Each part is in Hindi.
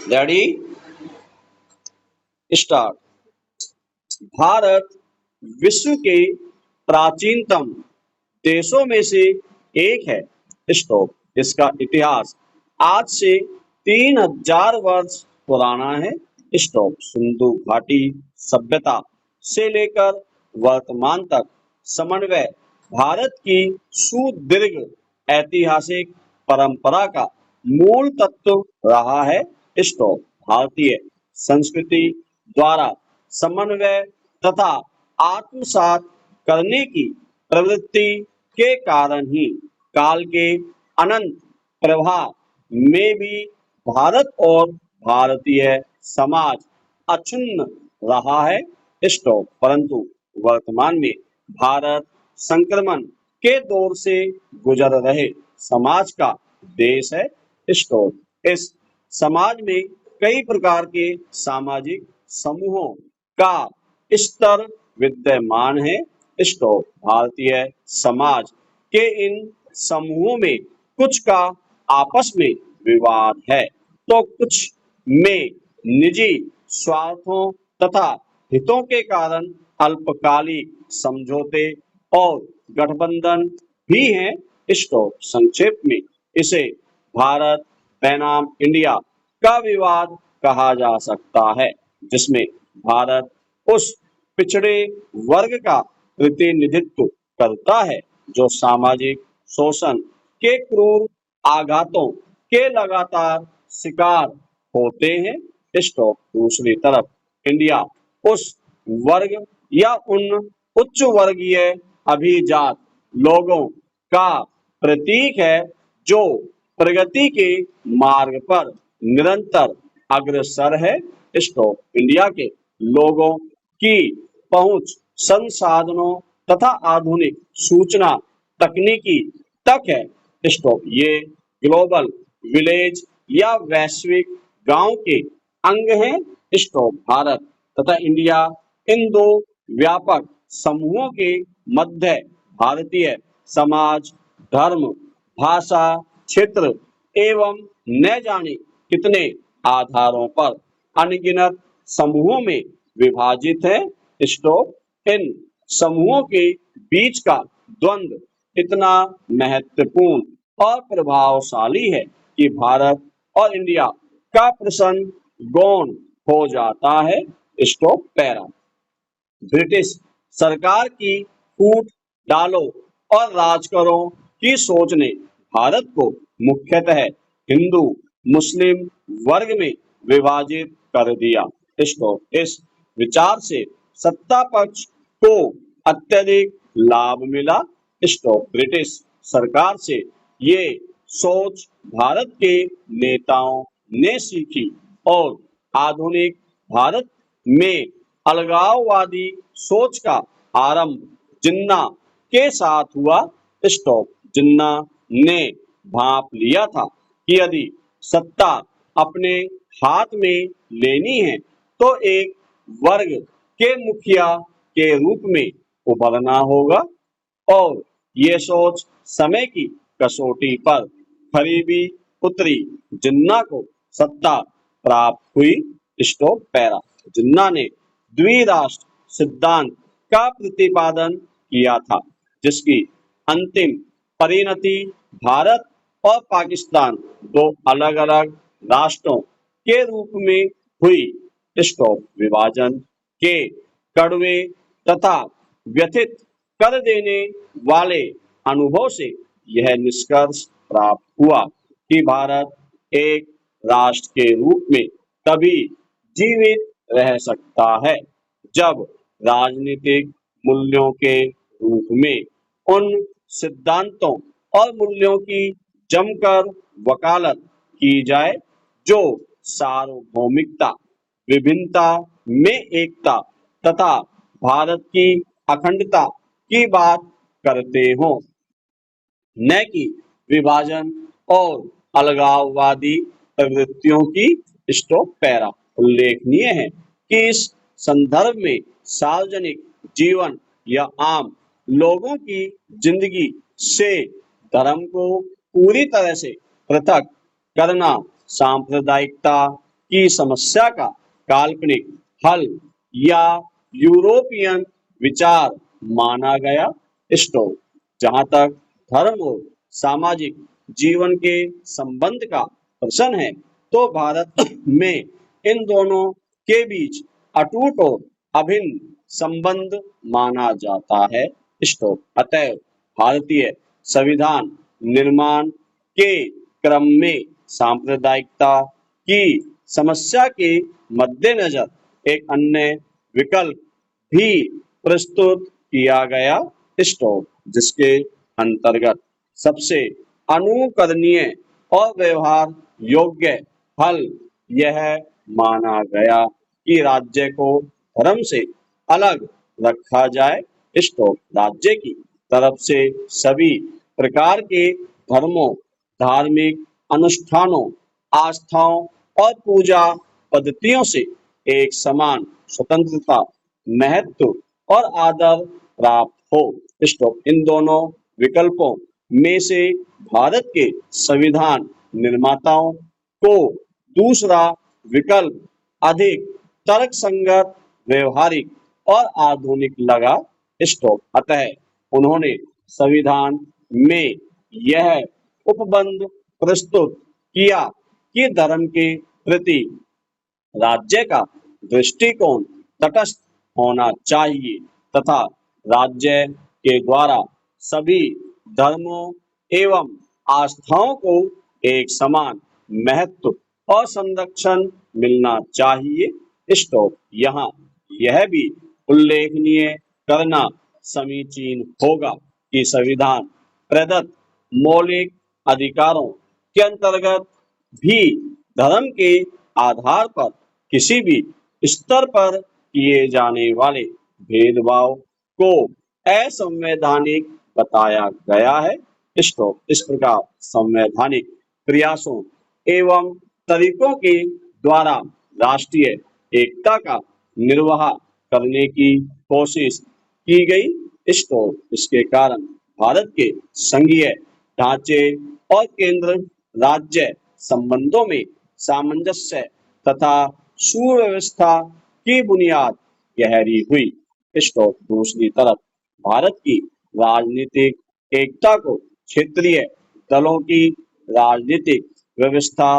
Ready start. भारत विश्व के प्राचीनतम देशों में से एक है। स्टॉप। इसका इतिहास आज से 3000 वर्ष पुराना है। स्टॉप। सिंधु घाटी सभ्यता से लेकर वर्तमान तक समन्वय भारत की सुदीर्घ ऐतिहासिक परंपरा का मूल तत्व रहा है। स्टॉप। भारतीय संस्कृति द्वारा समन्वय तथा आत्मसात करने की प्रवृत्ति के कारण ही काल के अनंत प्रवाह में भी भारत और भारतीय समाज अक्षुण्ण रहा है। स्टॉप। परंतु वर्तमान में भारत संक्रमण के दौर से गुजर रहे समाज का देश है। स्टॉप। इस समाज में कई प्रकार के सामाजिक समूहों का स्तर विद्यमान है। स्टॉप। भारतीय समाज के इन समूहों में कुछ का आपस में विवाद है तो कुछ में निजी स्वार्थों तथा हितों के कारण अल्पकालिक समझौते और गठबंधन भी हैं। स्टॉप। संक्षेप में इसे भारत बनाम इंडिया का विवाद कहा जा सकता है, जिसमें भारत उस पिछड़े वर्ग का प्रतिनिधित्व करता है जो सामाजिक शोषण के क्रूर आघातों के लगातार शिकार होते हैं। स्टॉप। दूसरी तरफ इंडिया उस वर्ग या उन उच्च वर्गीय अभिजात लोगों का प्रतीक है जो प्रगति के मार्ग पर निरंतर अग्रसर है। स्टॉप। इंडिया के लोगों की पहुंच संसाधनों तथा आधुनिक सूचना तकनीकी तक है। स्टॉप। ये ग्लोबल विलेज या वैश्विक गांव के अंग हैं। स्टॉप। भारत तथा इंडिया इन दो व्यापक समूहों के मध्य भारतीय समाज, धर्म, भाषा, क्षेत्र एवं न जाने कितने आधारों पर अनगिनत समूहों में विभाजित है। स्टॉप। इन समूहों के बीच का द्वंद्व इतना महत्वपूर्ण और प्रभावशाली है कि भारत और इंडिया का प्रश्न गौण हो जाता है। Stop para. ब्रिटिश सरकार की फूट डालो और राज करो की सोच ने भारत को मुख्यतः हिंदू मुस्लिम वर्ग में विभाजित कर दिया। स्टॉप। इस विचार से सत्ता पक्ष को अत्यधिक लाभ मिला। स्टॉप। ब्रिटिश सरकार से ये सोच भारत के नेताओं ने सीखी और आधुनिक भारत में अलगाववादी सोच का आरंभ जिन्ना के साथ हुआ। स्टॉप। जिन्ना ने भांप लिया था कि यदि सत्ता अपने हाथ में लेनी है तो एक वर्ग के मुखिया के रूप में उभरना होगा और ये सोच समय की कसौटी पर खरी भी उतरी। जिन्ना को सत्ता प्राप्त हुई। Stop para. जिन्ना ने द्विराष्ट्र सिद्धांत का प्रतिपादन किया था, जिसकी अंतिम परिणति भारत और पाकिस्तान दो अलग अलग राष्ट्रों के रूप में हुई। स्टॉप। विभाजन के कड़वे तथा व्यथित कर देने वाले अनुभव से यह निष्कर्ष प्राप्त हुआ कि भारत एक राष्ट्र के रूप में तभी जीवित रह सकता है जब राजनीतिक मूल्यों के रूप में उन सिद्धांतों और मूल्यों की जमकर वकालत की जाए जो सार्वभौमिकता, विभिन्नता में एकता तथा भारत की अखंडता की बात करते हों, न कि विभाजन और अलगाववादी प्रवृत्तियों की। Stop para. उल्लेखनीय है कि इस संदर्भ में सार्वजनिक जीवन या आम लोगों की जिंदगी से धर्म को पूरी तरह से पृथक करना सांप्रदायिकता की समस्या का काल्पनिक हल या यूरोपियन विचार माना गया। स्टोव जहां तक धर्म और सामाजिक जीवन के संबंध का प्रश्न है, तो भारत में इन दोनों के बीच अटूट और अभिन्न संबंध माना जाता है। स्टोव अतएव भारतीय संविधान निर्माण के क्रम में सांप्रदायिकता की समस्या के मद्देनजर एक अन्य विकल्प भी प्रस्तुत किया गया। स्टोव जिसके अंतर्गत सबसे अनुकरणीय और व्यवहार योग्य हल यह माना गया कि राज्य को धर्म से अलग रखा जाए। स्टोव राज्य की तरफ से सभी प्रकार के धर्मों, धार्मिक अनुष्ठानों, आस्थाओं और पूजा पद्धतियों से एक समान स्वतंत्रता, महत्व और आदर प्राप्त हो। स्टॉप इन दोनों विकल्पों में से भारत के संविधान निर्माताओं को दूसरा विकल्प अधिक तर्कसंगत, व्यवहारिक और आधुनिक लगा। स्टॉप अतः उन्होंने संविधान में यह उपबंध प्रस्तुत किया कि धर्म के प्रति राज्य का दृष्टिकोण तटस्थ होना चाहिए तथा राज्य के द्वारा सभी धर्मों एवं आस्थाओं को एक समान महत्व और संरक्षण मिलना चाहिए। स्टॉप यहाँ यह भी उल्लेखनीय करना समीचीन होगा कि संविधान प्रदत्त मौलिक अधिकारों के अंतर्गत भी धर्म के आधार पर किसी भी स्तर पर किए जाने वाले भेदभाव को असंवैधानिक बताया गया है। स्टॉप इस प्रकार संवैधानिक प्रयासों एवं तरीकों के द्वारा राष्ट्रीय एकता का निर्वाह करने की कोशिश की गई। स्टॉप इसके कारण भारत के संघीय ढांचे और केंद्र राज्य संबंधों में सामंजस्य तथा सुव्यवस्था की बुनियाद गहरी हुई। स्टॉप दूसरी तरफ भारत की राजनीतिक एकता को क्षेत्रीय दलों की राजनीतिक व्यवस्था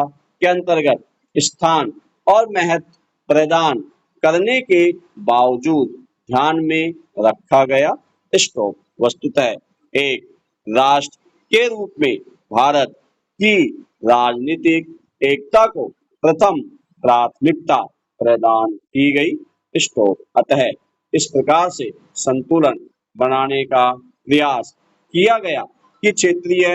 के अंतर्गत स्थान और महत्व प्रदान करने के बावजूद ध्यान में रखा गया। स्टॉप वस्तुतः एक राष्ट्र के रूप में भारत की राजनीतिक एकता को प्रथम प्राथमिकता प्रदान की गई। स्टॉप अतः इस प्रकार से संतुलन बनाने का प्रयास किया गया कि क्षेत्रीय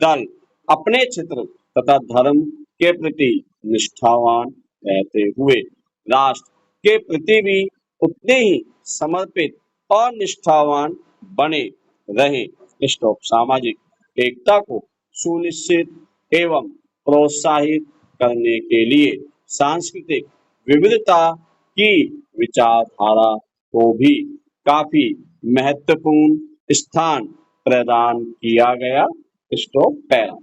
दल अपने क्षेत्र तथा धर्म के प्रति निष्ठावान रहते हुए राष्ट्र के प्रति भी उतने ही समर्पित और निष्ठावान बने रहे। स्टॉप सामाजिक एकता को सुनिश्चित एवं प्रोत्साहित करने के लिए सांस्कृतिक विविधता की विचारधारा को भी काफी महत्वपूर्ण स्थान प्रदान किया गया। स्टॉप पैरा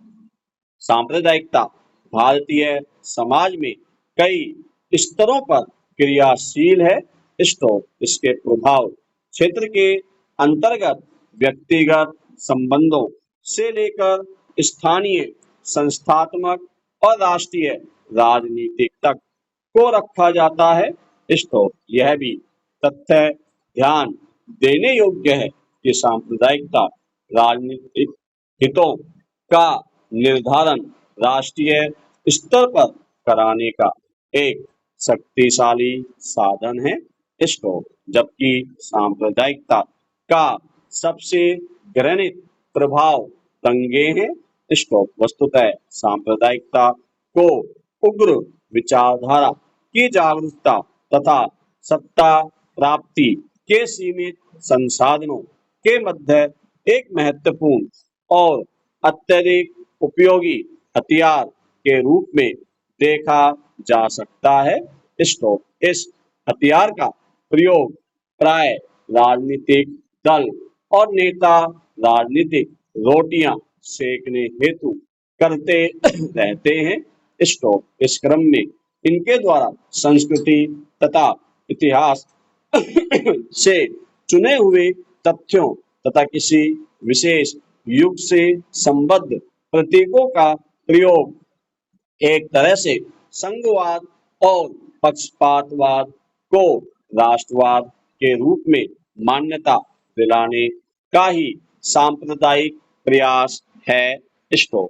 सांप्रदायिकता भारतीय समाज में कई स्तरों पर क्रियाशील है। स्टॉप इसके प्रभाव क्षेत्र के अंतर्गत व्यक्तिगत संबंधों से लेकर स्थानीय, संस्थात्मक और राष्ट्रीय राजनीतिक तक को रखा जाता है। स्टॉप यह भी तथ्य ध्यान देने योग्य है कि सांप्रदायिकता राजनीतिक हितों का निर्धारण राष्ट्रीय स्तर पर कराने का एक शक्तिशाली साधन है। स्टॉप जबकि सांप्रदायिकता का सबसे घृणित प्रभाव दंगे हैं। स्टॉप वस्तुतः सांप्रदायिकता को उग्र विचारधारा की जागरूकता तथा सत्ता प्राप्ति के सीमित संसाधनों के मध्य एक महत्वपूर्ण और अत्यधिक उपयोगी हथियार के रूप में देखा जा सकता है। स्टॉप इस हथियार का प्रयोग प्राय राजनीतिक दल और नेता राजनीतिक रोटियां सेकने हेतु करते रहते हैं। स्टॉप इस क्रम में इनके द्वारा संस्कृति तथा इतिहास से चुने हुए तथ्यों तथा किसी विशेष युग से संबद्ध प्रतीकों का प्रयोग एक तरह से संघवाद और पक्षपातवाद को राष्ट्रवाद के रूप में मान्यता दिलाने का ही सांप्रदायिक प्रयास है। स्टॉप।